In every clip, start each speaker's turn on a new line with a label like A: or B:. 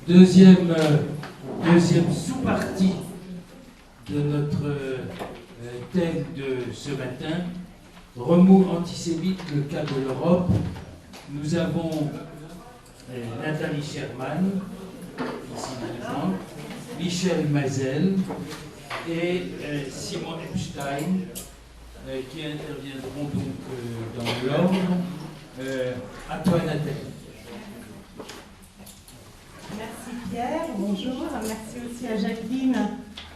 A: Deuxième sous-partie de notre thème de ce matin, remous antisémite, le cas de l'Europe. Nous avons Nathalie Sherman, ici présente, Michel Mazel et Simon Epstein, qui interviendront donc dans l'ordre. À toi, Nathalie.
B: Merci Pierre, bonjour. Merci aussi à Jacqueline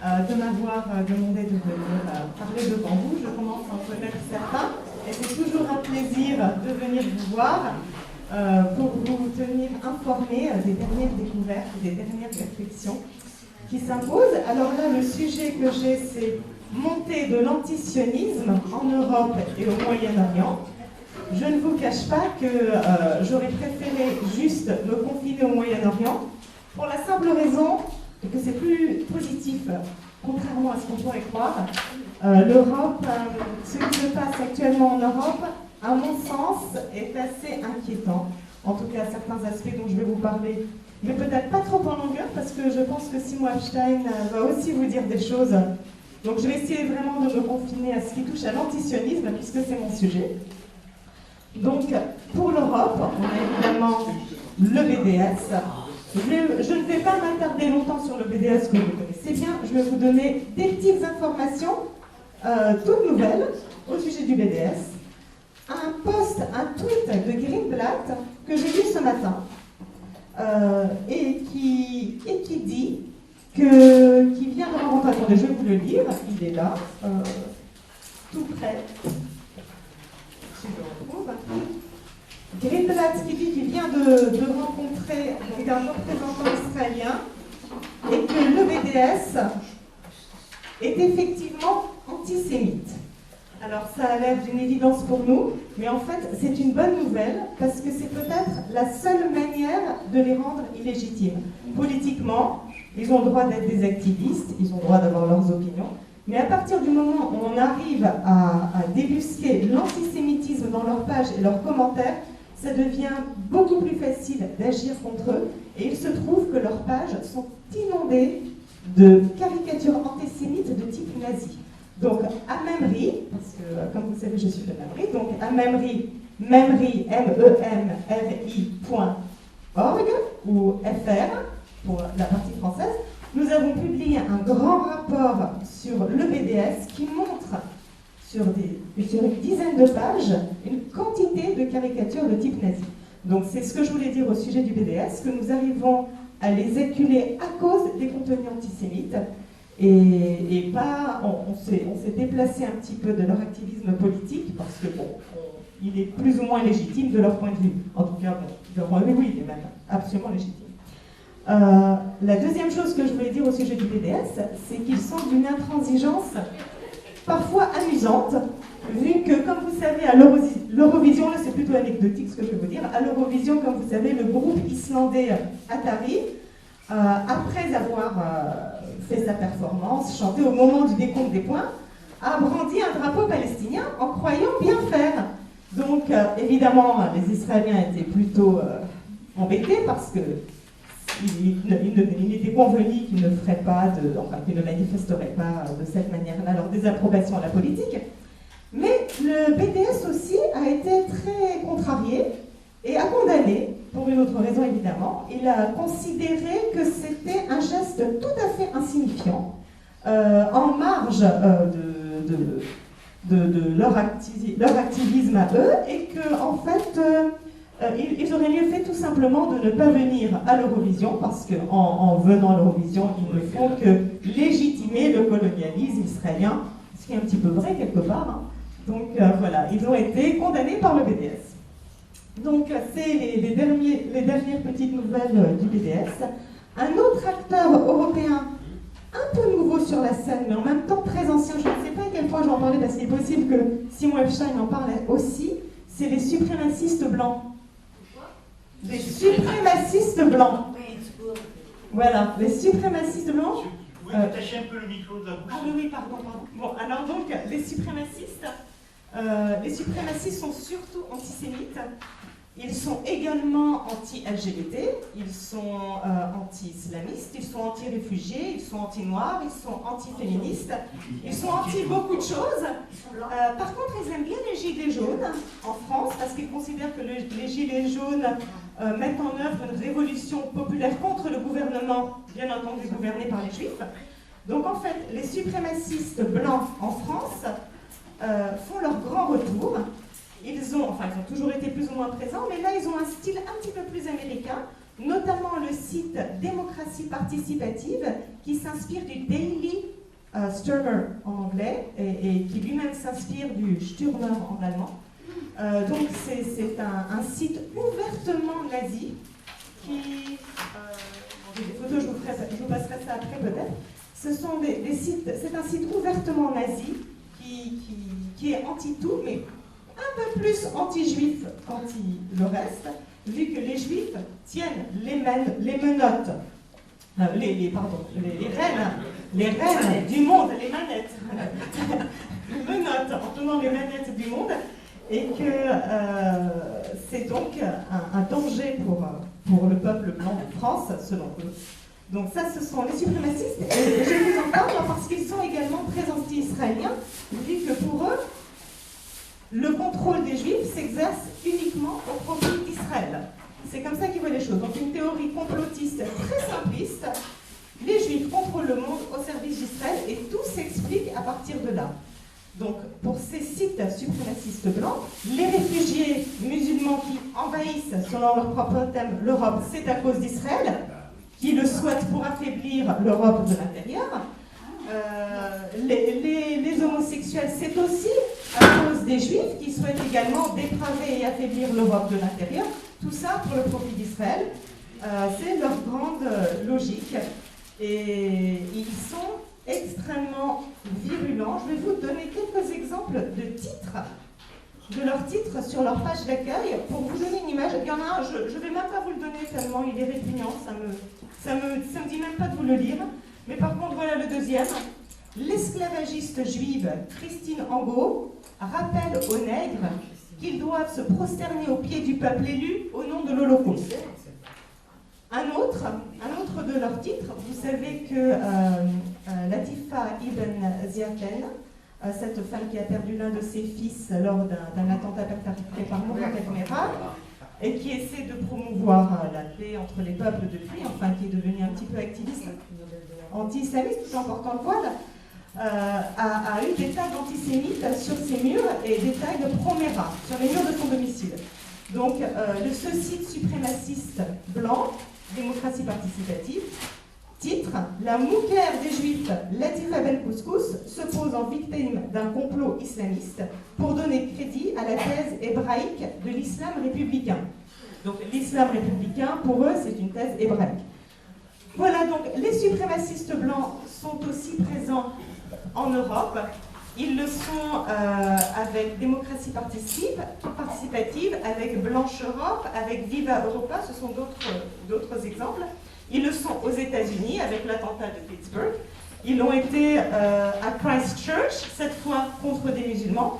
B: de m'avoir demandé de venir parler devant vous. Je commence à en connaître certains et c'est toujours un plaisir de venir vous voir pour vous tenir informés des dernières découvertes, des dernières réflexions qui s'imposent. Alors là, le sujet que j'ai, c'est montée de l'antisionisme en Europe et au Moyen-Orient. Je ne vous cache pas que j'aurais préféré juste me confiner au Moyen-Orient pour la simple raison que c'est plus positif, contrairement à ce qu'on pourrait croire. L'Europe, ce qui se passe actuellement en Europe, à mon sens, est assez inquiétant. En tout cas, certains aspects dont je vais vous parler, mais peut-être pas trop en longueur, parce que je pense que Simon Epstein va aussi vous dire des choses. Donc je vais essayer vraiment de me confiner à ce qui touche à l'antisionisme, puisque c'est mon sujet. Donc, pour l'Europe, on a évidemment le BDS. Je ne vais pas m'attarder longtemps sur le BDS que vous connaissez bien. Je vais vous donner des petites informations toutes nouvelles au sujet du BDS. Un tweet de Greenblatt que j'ai lu ce matin et qui dit qui vient de rencontrer. Attendez, je vais vous le lire. Il est là, tout près. Greenblatt qui dit qu'il vient de rencontrer un représentant israélien et que le BDS est effectivement antisémite. Alors ça a l'air d'une évidence pour nous, mais en fait c'est une bonne nouvelle parce que c'est peut-être la seule manière de les rendre illégitimes. Politiquement, ils ont le droit d'être des activistes, ils ont le droit d'avoir leurs opinions, mais à partir du moment où on arrive à débusquer l'antisémitisme dans leurs pages et leurs commentaires, ça devient beaucoup plus facile d'agir contre eux. Et il se trouve que leurs pages sont inondées de caricatures antisémites de type nazi. Donc, à Memri, parce que, comme vous savez, je suis de Memri, donc à Memri, MEMRI.org, ou FR, pour la partie française, nous avons publié un grand rapport sur le BDS qui montre sur une dizaine de pages une quantité de caricatures de type nazi. Donc c'est ce que je voulais dire au sujet du BDS, que nous arrivons à les acculer à cause des contenus antisémites et pas, on s'est déplacé un petit peu de leur activisme politique parce que bon, il est plus ou moins légitime de leur point de vue. En tout cas, bon, de leur point de vue, oui, il est même absolument légitime. La deuxième chose que je voulais dire au sujet du BDS, c'est qu'ils sont d'une intransigeance parfois amusante, vu que, comme vous savez, à l'Eurovision, là c'est plutôt anecdotique ce que je vais vous dire, à l'Eurovision, comme vous savez, le groupe islandais Atari, après avoir fait sa performance, chanté au moment du décompte des points, a brandi un drapeau palestinien en croyant bien faire. Donc, évidemment, les Israéliens étaient plutôt embêtés parce que il était convenu qu'ils ne feraient pas qu'ils ne manifesteraient pas de cette manière-là leur désapprobation à la politique. Mais le BDS aussi a été très contrarié et a condamné, pour une autre raison évidemment. Il a considéré que c'était un geste tout à fait insignifiant, en marge de leur activisme à eux, et que en fait ils auraient mieux fait tout simplement de ne pas venir à l'Eurovision, parce qu'en venant à l'Eurovision, ils ne font que légitimer le colonialisme israélien, ce qui est un petit peu vrai quelque part. Hein. Donc voilà, ils ont été condamnés par le BDS. Donc c'est les dernières petites nouvelles du BDS. Un autre acteur européen, un peu nouveau sur la scène, mais en même temps très ancien, je ne sais pas à quel point je vais en parler, parce qu'il est possible que Simon Epstein en parle aussi, c'est les suprémacistes blancs. Les suprémacistes blancs. Voilà, les suprémacistes blancs.
C: Vous pouvez attacher un peu le micro de la bouche.
B: Ah oui, pardon. Bon, alors donc, les suprémacistes sont surtout antisémites. Ils sont également anti-LGBT, ils sont anti-islamistes, ils sont anti-réfugiés, ils sont anti-noirs, ils sont anti-féministes, ils sont anti-beaucoup de choses. Par contre, ils aiment bien les gilets jaunes en France parce qu'ils considèrent que les gilets jaunes mettent en œuvre une révolution populaire contre le gouvernement, bien entendu gouverné par les juifs. Donc en fait, les suprémacistes blancs en France font leur grand retour. Ils ont toujours été plus ou moins présents, mais là, ils ont un style un petit peu plus américain, notamment le site Démocratie participative, qui s'inspire du Daily Sturmer en anglais, et qui lui-même s'inspire du Sturmer en allemand. Donc, c'est un site ouvertement nazi, qui... des photos, je vous passerai ça après peut-être. Ce sont des sites... C'est un site ouvertement nazi, qui est anti-tout, mais un peu plus anti-juif qu'anti le reste, vu que les juifs tiennent les menottes, les reines du monde, les manettes, menottes, en tenant les manettes du monde, et que c'est donc un danger pour le peuple blanc de France, selon eux. Donc ça, ce sont les suprémacistes, et je vous en parle parce qu'ils sont également très anti-israéliens, vu que pour eux, le contrôle des Juifs s'exerce uniquement au profit d'Israël. C'est comme ça qu'ils voient les choses. Donc une théorie complotiste très simpliste. Les Juifs contrôlent le monde au service d'Israël et tout s'explique à partir de là. Donc pour ces sites suprémacistes blancs, les réfugiés musulmans qui envahissent, selon leur propre thème, l'Europe, c'est à cause d'Israël, qui le souhaitent pour affaiblir l'Europe de l'intérieur. Les homosexuels, c'est aussi à cause des Juifs qui souhaitent également dépraver et affaiblir l'Europe de l'intérieur. Tout ça pour le profit d'Israël. C'est leur grande logique. Et ils sont extrêmement virulents. Je vais vous donner quelques exemples de leurs titres sur leur page d'accueil pour vous donner une image. Il y en a un, je ne vais même pas vous le donner tellement il est répugnant, ça me dit même pas de vous le lire. Mais par contre, voilà le deuxième. L'esclavagiste juive Christine Angot rappelle aux nègres qu'ils doivent se prosterner aux pieds du peuple élu au nom de l'Holocauste. Un autre de leurs titres, vous savez que Latifa Ibn Ziaten, cette femme qui a perdu l'un de ses fils lors d'un attentat perpétré par Mohamed Merah, et qui essaie de promouvoir la paix entre les peuples depuis, qui est devenue un petit peu activiste anti-islamiste tout en portant le voile, a eu des tags antisémites sur ses murs et des tags pro-Merah sur les murs de son domicile. Donc, ce site suprémaciste blanc, Démocratie participative, titre « La mouquère des Juifs, Latifa Ben Couscous, se pose en victime d'un complot islamiste pour donner crédit à la thèse hébraïque de l'islam républicain. » Donc, l'islam républicain, pour eux, c'est une thèse hébraïque. Voilà, donc, les suprémacistes blancs sont aussi présents en Europe. Ils le sont avec Démocratie participative, avec Blanche Europe, avec Viva Europa, ce sont d'autres exemples. Ils le sont aux États-Unis avec l'attentat de Pittsburgh. Ils l'ont été à Christchurch, cette fois contre des musulmans.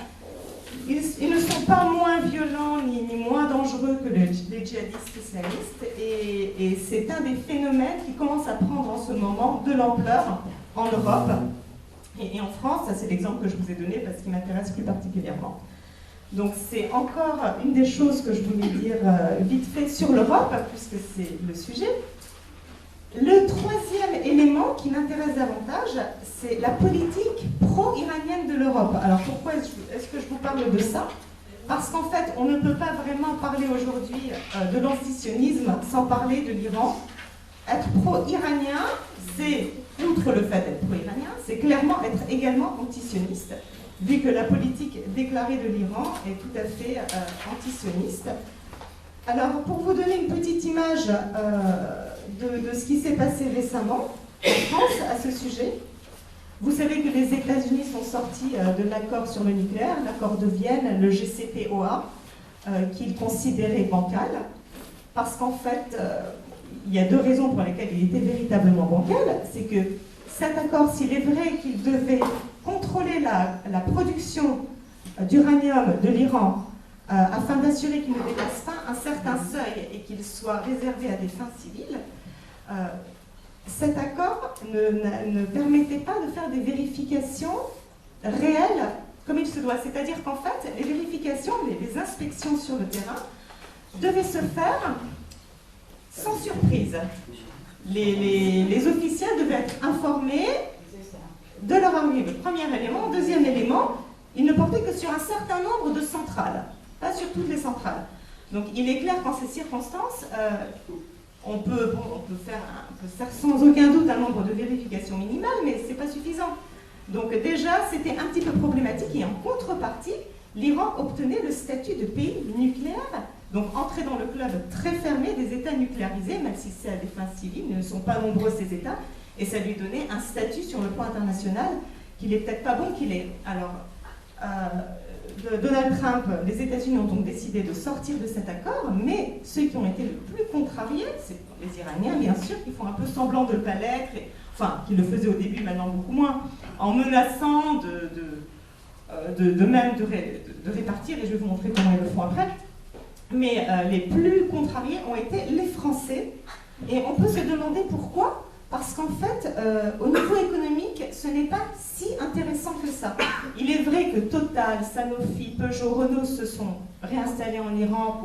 B: Ils ne sont pas moins violents ni moins dangereux que les djihadistes islamistes. Et c'est un des phénomènes qui commence à prendre en ce moment de l'ampleur en Europe. Et en France, ça c'est l'exemple que je vous ai donné parce qu'il m'intéresse plus particulièrement. Donc c'est encore une des choses que je voulais dire vite fait sur l'Europe, puisque c'est le sujet. Le troisième élément qui m'intéresse davantage, c'est la politique pro-iranienne de l'Europe. Alors pourquoi est-ce que je vous parle de ça? Parce qu'en fait, on ne peut pas vraiment parler aujourd'hui de l'antisionisme sans parler de l'Iran. Être pro-iranien, c'est, outre le fait d'être pro-iranien, c'est clairement être également antisioniste, vu que la politique déclarée de l'Iran est tout à fait antisioniste. Alors, pour vous donner une petite image de ce qui s'est passé récemment en France à ce sujet, vous savez que les États-Unis sont sortis de l'accord sur le nucléaire, l'accord de Vienne, le JCPOA, qu'ils considéraient bancal, parce qu'en fait, il y a deux raisons pour lesquelles il était véritablement bancal. C'est que cet accord, s'il est vrai qu'il devait contrôler la production d'uranium de l'Iran afin d'assurer qu'il ne dépasse pas un certain seuil et qu'il soit réservé à des fins civiles, cet accord ne permettait pas de faire des vérifications réelles comme il se doit. C'est-à-dire qu'en fait, les vérifications, les inspections sur le terrain devaient se faire sans surprise. Les officiels devaient être informés de leur arrivée. Premier élément. Deuxième élément, ils ne portaient que sur un certain nombre de centrales, pas sur toutes les centrales. Donc il est clair qu'en ces circonstances, on peut faire sans aucun doute un nombre de vérifications minimales, mais ce n'est pas suffisant. Donc déjà, c'était un petit peu problématique, et en contrepartie, l'Iran obtenait le statut de pays nucléaire, donc entrer dans le club très fermé des États nucléarisés, même si c'est à des fins civiles, ils ne sont pas nombreux ces États, et ça lui donnait un statut sur le plan international qu'il n'est peut-être pas bon qu'il ait. Alors, Donald Trump, les États-Unis ont donc décidé de sortir de cet accord, mais ceux qui ont été le plus contrariés, c'est les Iraniens, bien sûr, qui font un peu semblant de ne pas l'être, enfin, qui le faisaient au début, maintenant beaucoup moins, en menaçant de répartir, et je vais vous montrer comment ils le font après. Mais les plus contrariés ont été les Français, et on peut se demander pourquoi. Parce qu'en fait, au niveau économique, ce n'est pas si intéressant que ça. Il est vrai que Total, Sanofi, Peugeot, Renault se sont réinstallés en Iran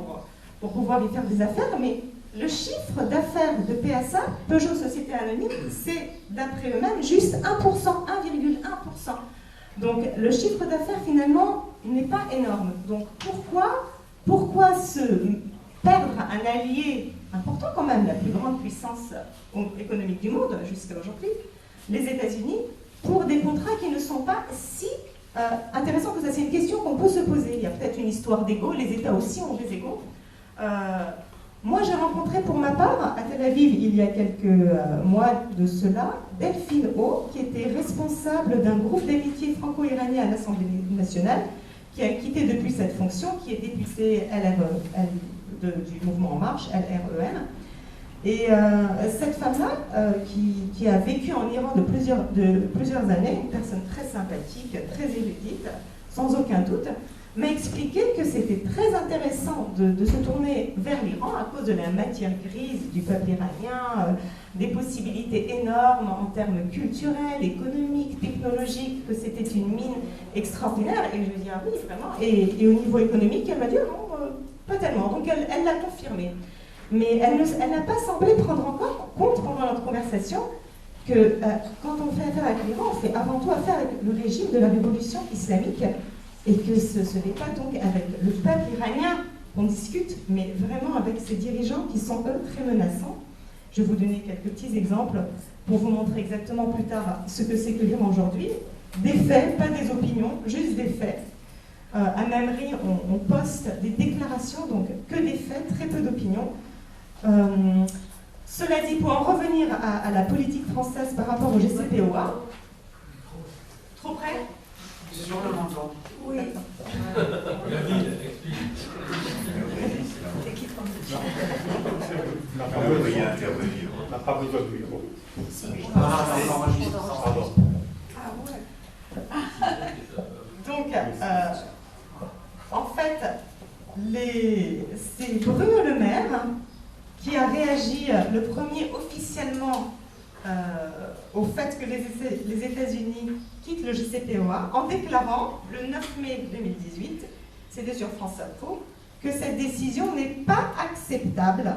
B: pour pouvoir y faire des affaires, mais le chiffre d'affaires de PSA, Peugeot Société Anonyme, c'est d'après eux-mêmes juste 1%, 1,1%. Donc le chiffre d'affaires finalement n'est pas énorme. Donc pourquoi se perdre un allié important quand même, la plus grande puissance économique du monde jusqu'à aujourd'hui, les États-Unis, pour des contrats qui ne sont pas si intéressants que ça? C'est une question qu'on peut se poser. Il y a peut-être une histoire d'ego, les États aussi ont des égos. Moi, j'ai rencontré pour ma part, à Tel Aviv, il y a quelques mois de cela, Delphine O, qui était responsable d'un groupe d'amitié franco-iranien à l'Assemblée nationale, qui a quitté depuis cette fonction, qui est députée du mouvement En Marche, LREM. Et cette femme-là, qui a vécu en Iran de plusieurs années, une personne très sympathique, très érudite, sans aucun doute, m'a expliqué que c'était très intéressant de se tourner vers l'Iran à cause de la matière grise du peuple iranien, des possibilités énormes en termes culturels, économiques, technologiques, que c'était une mine extraordinaire. Et je lui ai dit, ah oui, vraiment. Et au niveau économique, elle m'a dit, non, pas tellement. Donc elle l'a confirmé. Mais elle n'a pas semblé prendre en compte pendant notre conversation que quand on fait affaire avec l'Iran, on fait avant tout affaire avec le régime de la révolution islamique, et que ce n'est pas donc avec le peuple iranien qu'on discute, mais vraiment avec ses dirigeants qui sont, eux, très menaçants. Je vais vous donner quelques petits exemples pour vous montrer exactement plus tard ce que c'est que l'Iran aujourd'hui. Des faits, pas des opinions, juste des faits. À Mamri, on poste des déclarations, donc que des faits, très peu d'opinions. Cela dit, pour en revenir à la politique française par rapport au GCPOA, trop près?
C: Sur le montant.
B: Oui.
D: David, explique.
C: On peut y intervenir.
D: On n'a pas besoin de lui. Bon.
C: Pardon.
B: Ah ouais. Donc, en fait, c'est Bruno Le Maire qui a réagi le premier officiellement au fait que les États-Unis quittent le JCPOA en déclarant le 9 mai 2018, c'était sur France Info, que cette décision n'est pas acceptable,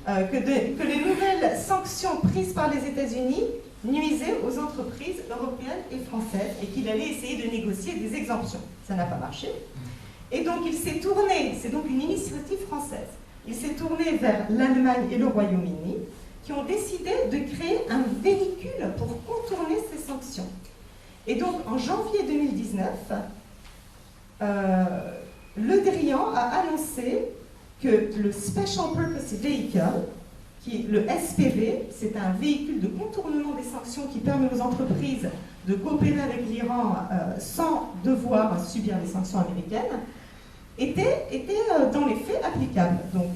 B: que les nouvelles sanctions prises par les États-Unis nuisaient aux entreprises européennes et françaises et qu'il allait essayer de négocier des exemptions. Ça n'a pas marché. Et donc il s'est tourné, c'est donc une initiative française, il s'est tourné vers l'Allemagne et le Royaume-Uni, qui ont décidé de créer un véhicule pour contourner ces sanctions. Et donc, en janvier 2019, Le Drian a annoncé que le Special Purpose Vehicle, le SPV, c'est un véhicule de contournement des sanctions qui permet aux entreprises de coopérer avec l'Iran sans devoir subir les sanctions américaines, était dans les faits applicable. Donc,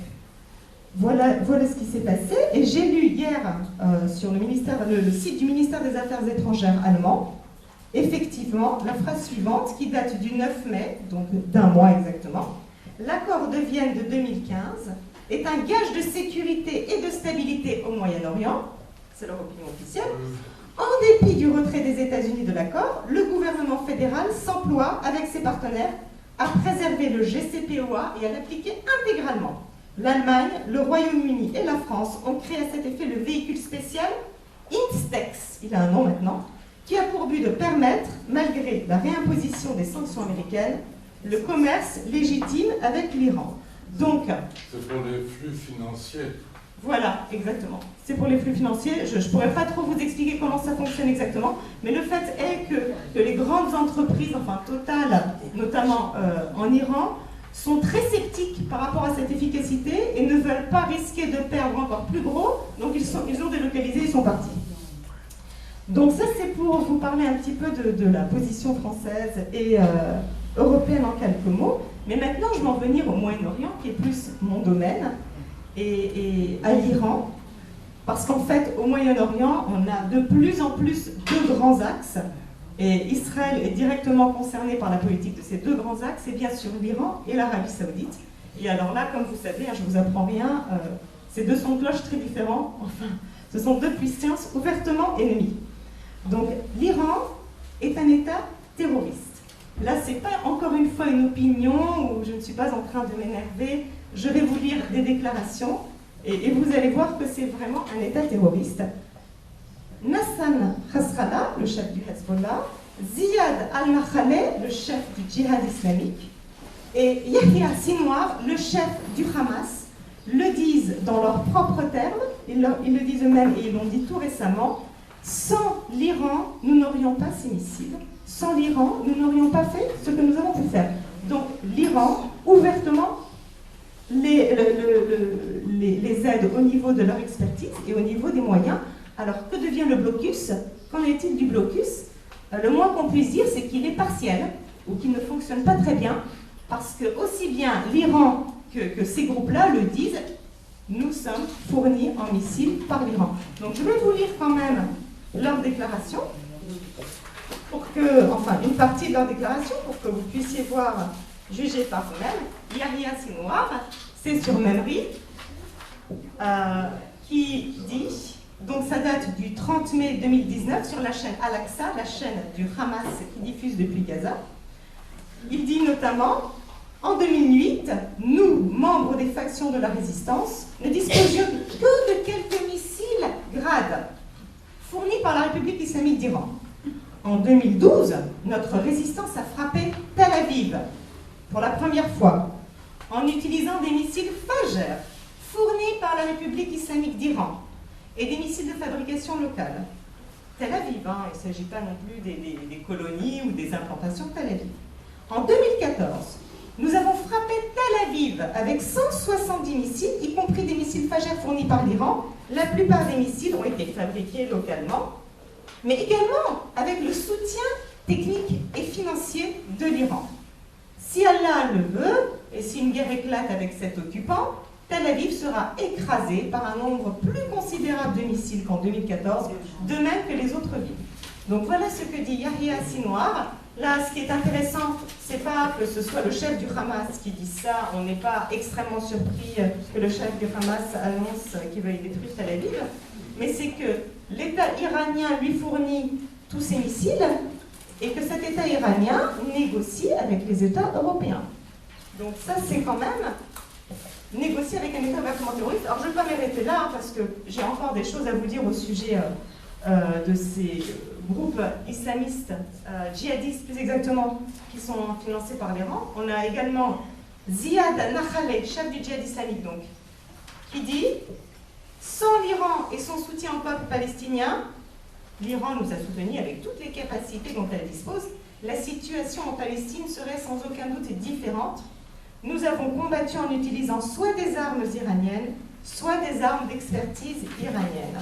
B: voilà ce qui s'est passé. Et j'ai lu hier sur le site du ministère des Affaires étrangères allemand Effectivement, la phrase suivante, qui date du 9 mai, donc d'un mois exactement, l'accord de Vienne de 2015 est un gage de sécurité et de stabilité au Moyen-Orient, c'est leur opinion officielle. En dépit du retrait des États-Unis de l'accord, le gouvernement fédéral s'emploie avec ses partenaires à préserver le JCPOA et à l'appliquer intégralement. L'Allemagne, le Royaume-Uni et la France ont créé à cet effet le véhicule spécial INSTEX, il a un nom maintenant, qui a pour but de permettre, malgré la réimposition des sanctions américaines, le commerce légitime avec l'Iran. Donc,
D: c'est pour les flux financiers.
B: Voilà, exactement. C'est pour les flux financiers. Je ne pourrais pas trop vous expliquer comment ça fonctionne exactement, mais le fait est que les grandes entreprises, enfin Total, notamment en Iran, sont très sceptiques par rapport à cette efficacité et ne veulent pas risquer de perdre encore plus gros, donc ils ont délocalisé, ils sont partis. Donc ça, c'est pour vous parler un petit peu de la position française et européenne en quelques mots. Mais maintenant, je vais en venir au Moyen-Orient, qui est plus mon domaine, et à l'Iran. Parce qu'en fait, au Moyen-Orient, on a de plus en plus deux grands axes. Et Israël est directement concerné par la politique de ces deux grands axes, et bien sûr l'Iran et l'Arabie Saoudite. Et alors là, comme vous savez, je ne vous apprends rien, ces deux sons de cloche très différents. Enfin, ce sont deux puissances ouvertement ennemies. Donc l'Iran est un État terroriste. Là, ce n'est pas encore une fois une opinion où je ne suis pas en train de m'énerver. Je vais vous lire des déclarations et vous allez voir que c'est vraiment un État terroriste. Nassan Nasrallah, le chef du Hezbollah, Ziad al-Nakhaleh, le chef du djihad islamique, et Yahya Sinwar, le chef du Hamas, le disent dans leurs propres termes, ils le disent eux-mêmes et ils l'ont dit tout récemment, sans l'Iran, nous n'aurions pas ces missiles. Sans l'Iran, nous n'aurions pas fait ce que nous avons pu faire. Donc l'Iran, ouvertement, les aide au niveau de leur expertise et au niveau des moyens. Alors que devient le blocus? Qu'en est-il du blocus? Le moins qu'on puisse dire, c'est qu'il est partiel ou qu'il ne fonctionne pas très bien, parce que aussi bien l'Iran que ces groupes-là le disent, nous sommes fournis en missiles par l'Iran. Donc je vais vous lire quand même leur déclaration, enfin une partie de leur déclaration, pour que vous puissiez voir, juger par vous-même. Yahya Sinwar, c'est sur Memri, qui dit, donc ça date du 30 mai 2019 sur la chaîne Al-Aqsa, la chaîne du Hamas qui diffuse depuis Gaza. Il dit notamment, en 2008, nous, membres des factions de la résistance, ne disposions que de quelques missiles Grad fournis par la République islamique d'Iran. En 2012, notre résistance a frappé Tel Aviv pour la première fois en utilisant des missiles Fajr fournis par la République islamique d'Iran et des missiles de fabrication locale. Tel Aviv, il ne s'agit pas non plus des colonies ou des implantations Tel Aviv. En 2014, nous avons frappé Tel Aviv avec 170 missiles, y compris des missiles Fajr fournis par l'Iran. La plupart des missiles ont été fabriqués localement, mais également avec le soutien technique et financier de l'Iran. Si Allah le veut, et si une guerre éclate avec cet occupant, Tel Aviv sera écrasé par un nombre plus considérable de missiles qu'en 2014, de même que les autres villes. Donc voilà ce que dit Yahya Sinwar. Là, ce qui est intéressant, c'est pas que ce soit le chef du Hamas qui dit ça, on n'est pas extrêmement surpris que le chef du Hamas annonce qu'il veuille détruire Tel Aviv, mais c'est que l'État iranien lui fournit tous ces missiles et que cet État iranien négocie avec les États européens. Donc ça, c'est quand même négocier avec un État ouvertement terroriste. Alors je ne vais pas m'arrêter là, parce que j'ai encore des choses à vous dire au sujet de ces groupes islamistes, djihadistes plus exactement, qui sont financés par l'Iran. On a également Ziad Nakhaleh, chef du djihad islamique, donc, qui dit « Sans l'Iran et son soutien au peuple palestinien, l'Iran nous a soutenus avec toutes les capacités dont elle dispose, la situation en Palestine serait sans aucun doute différente. Nous avons combattu en utilisant soit des armes iraniennes, soit des armes d'expertise iranienne.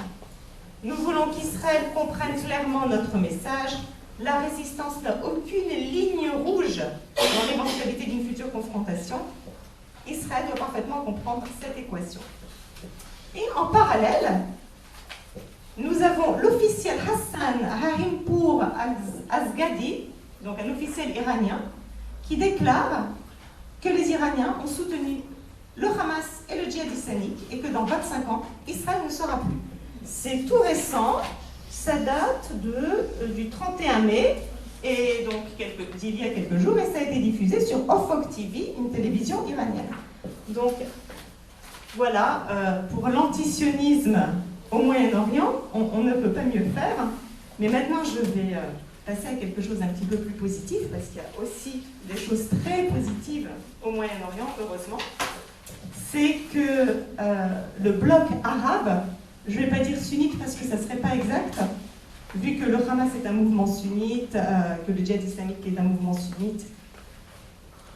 B: Nous voulons qu'Israël comprenne clairement notre message. La résistance n'a aucune ligne rouge dans l'éventualité d'une future confrontation. Israël doit parfaitement comprendre cette équation. » Et en parallèle, Nous avons l'officiel Hassan Rahimpour Azgadi, donc un officiel iranien, qui déclare que les Iraniens ont soutenu le Hamas et le djihad islamique et que dans 25 ans, Israël ne sera plus. C'est tout récent, ça date du 31 mai, et donc d'il y a quelques jours, et ça a été diffusé sur Ufuk TV, une télévision iranienne. Donc voilà, pour l'antisionisme au Moyen-Orient, on ne peut pas mieux faire, mais maintenant je vais passer à quelque chose d'un petit peu plus positif, parce qu'il y a aussi des choses très positives au Moyen-Orient, heureusement. C'est que le bloc arabe, je ne vais pas dire sunnite parce que ça ne serait pas exact, vu que le Hamas est un mouvement sunnite, que le djihad islamique est un mouvement sunnite.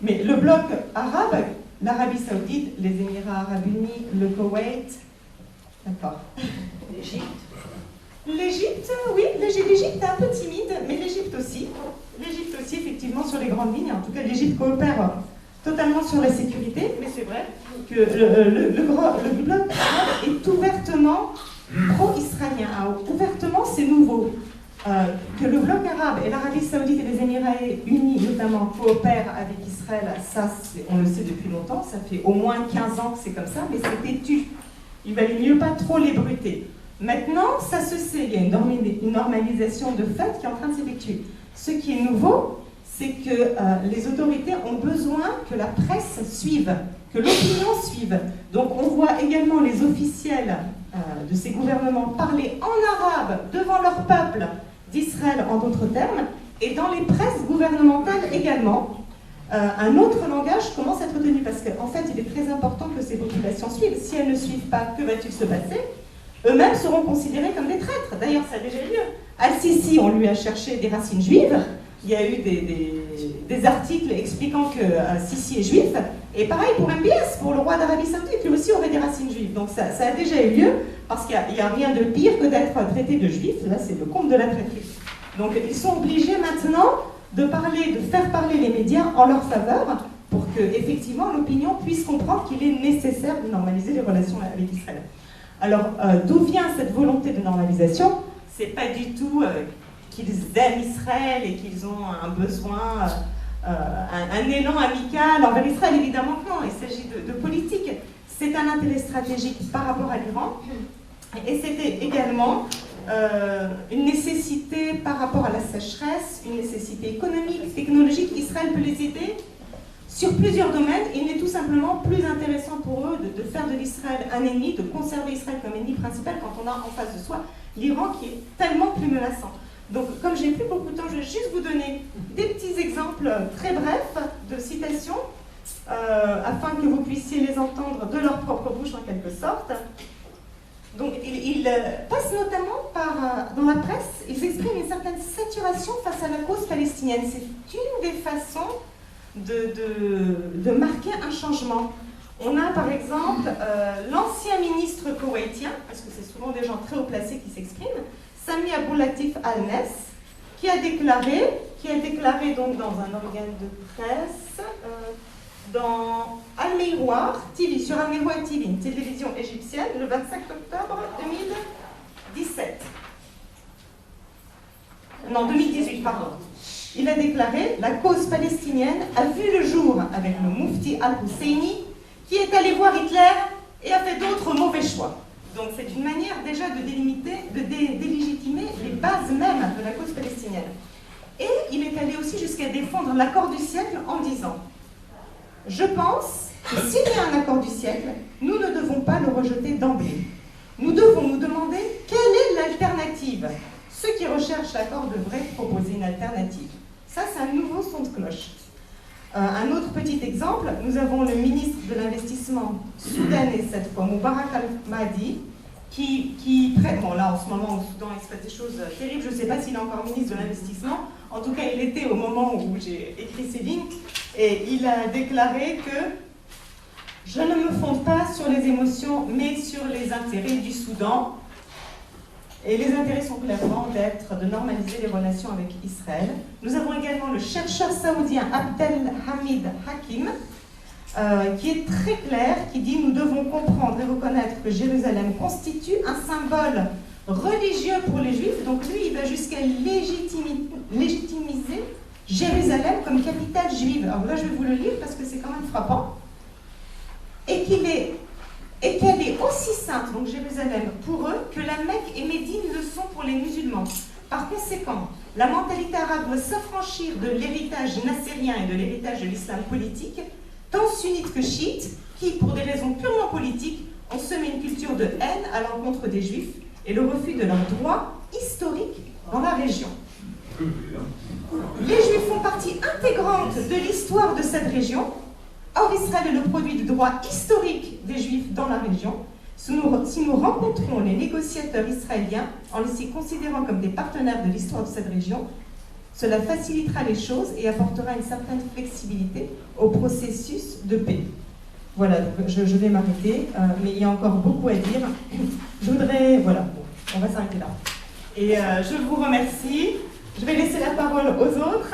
B: Mais le bloc arabe, l'Arabie Saoudite, les Émirats Arabes Unis, le Koweït, d'accord.
E: L'Égypte.
B: L'Égypte, oui, l'Égypte est un peu timide, mais l'Égypte aussi. L'Égypte aussi, effectivement, sur les grandes lignes. En tout cas, l'Égypte coopère totalement sur la sécurité, mais c'est vrai que le bloc arabe est ouvertement pro-israélien. Ouvertement, c'est nouveau. Que le bloc arabe et l'Arabie Saoudite et les Émirats Unis, notamment, coopèrent avec Israël, ça, on le sait depuis longtemps. Ça fait au moins 15 ans que c'est comme ça, mais c'est têtu. Il valait mieux pas trop les bruter. Maintenant, ça se sait, il y a une normalisation de fait qui est en train de s'effectuer. Ce qui est nouveau, c'est que les autorités ont besoin que la presse suive, que l'opinion suive. Donc on voit également les officiels de ces gouvernements parler en arabe devant leur peuple d'Israël en d'autres termes, et dans les presses gouvernementales également. Un autre langage commence à être tenu, parce qu'en fait, il est très important que ces populations suivent. Si elles ne suivent pas, que va-t-il se passer? Eux-mêmes seront considérés comme des traîtres. D'ailleurs, ça a déjà eu lieu. Al-Sisi, on lui a cherché des racines juives. Il y a eu des articles expliquant que Sisi est juif. Et pareil pour MBS, pour le roi d'Arabie Saoudite, lui aussi aurait des racines juives. Donc ça a déjà eu lieu, parce qu'il n'y a rien de pire que d'être traité de juif. Là, c'est le comble de la traîtrise. Donc ils sont obligés maintenant de faire parler les médias en leur faveur, pour que, effectivement, l'opinion puisse comprendre qu'il est nécessaire de normaliser les relations avec Israël. Alors, d'où vient cette volonté de normalisation? C'est pas du tout qu'ils aiment Israël et qu'ils ont un besoin, un élan amical envers Israël, évidemment que non, il s'agit de politique. C'est un intérêt stratégique par rapport à l'Iran, et c'était également une nécessité par rapport à la sécheresse, une nécessité économique, technologique. Israël peut les aider sur plusieurs domaines. Il est tout simplement plus intéressant pour eux de faire de l'Israël un ennemi, de conserver Israël comme ennemi principal quand on a en face de soi l'Iran qui est tellement plus menaçant. Donc, comme j'ai plus beaucoup de temps, je vais juste vous donner des petits exemples très brefs de citations afin que vous puissiez les entendre de leur propre bouche en quelque sorte. Donc, ils passent notamment dans la presse, ils expriment une certaine saturation face à la cause palestinienne. C'est une des façons de marquer un changement. On a par exemple l'ancien ministre koweïtien, parce que c'est souvent des gens très haut placés qui s'expriment, Sami Abou-Latif Al-Nes, qui a déclaré donc dans un organe de presse, dans Al-Meiroir TV, sur Al-Meiroir TV, une télévision égyptienne, le 25 octobre 2017. Non, 2018, pardon. Il a déclaré « La cause palestinienne a vu le jour avec le Mufti Al-Husseini, qui est allé voir Hitler et a fait d'autres mauvais choix. » Donc c'est une manière déjà de délégitimer les bases mêmes de la cause palestinienne. Et il est allé aussi jusqu'à défendre l'accord du siècle en disant « Je pense que s'il y a un accord du siècle, nous ne devons pas le rejeter d'emblée. Nous devons nous demander quelle est l'alternative. Ceux qui recherchent l'accord devraient proposer une alternative. » Ça, c'est un nouveau son de cloche. Un autre petit exemple, nous avons le ministre de l'Investissement soudanais, cette fois, Moubarak al-Mahdi, bon là, en ce moment, au Soudan, il se passe des choses terribles. Je ne sais pas s'il est encore ministre de l'Investissement. En tout cas, il l'était au moment où j'ai écrit ces lignes. Et il a déclaré que « Je ne me fonde pas sur les émotions, mais sur les intérêts du Soudan. » Et les intérêts sont clairement de normaliser les relations avec Israël. Nous avons également le chercheur saoudien Abdelhamid Hakim, qui est très clair, qui dit « Nous devons comprendre et reconnaître que Jérusalem constitue un symbole religieux pour les Juifs. Donc lui, il va jusqu'à légitimiser Jérusalem comme capitale juive. Alors là, je vais vous le lire parce que c'est quand même frappant. Et qu'elle est aussi sainte, donc Jérusalem, pour eux, que la Mecque et Médine le sont pour les musulmans. Par conséquent, la mentalité arabe doit s'affranchir de l'héritage nassérien et de l'héritage de l'islam politique, tant sunnite que chiite, qui, pour des raisons purement politiques, ont semé une culture de haine à l'encontre des Juifs et le refus de leurs droits historiques dans la région. Les Juifs font partie intégrante de l'histoire de cette région. Or, Israël est le produit du droit historique des Juifs dans la région. Si nous rencontrons les négociateurs israéliens en les considérant comme des partenaires de l'histoire de cette région, cela facilitera les choses et apportera une certaine flexibilité au processus de paix. Voilà, donc je vais m'arrêter, mais il y a encore beaucoup à dire. Je voudrais, voilà, bon, on va s'arrêter là. Et je vous remercie. Je vais laisser la parole aux autres.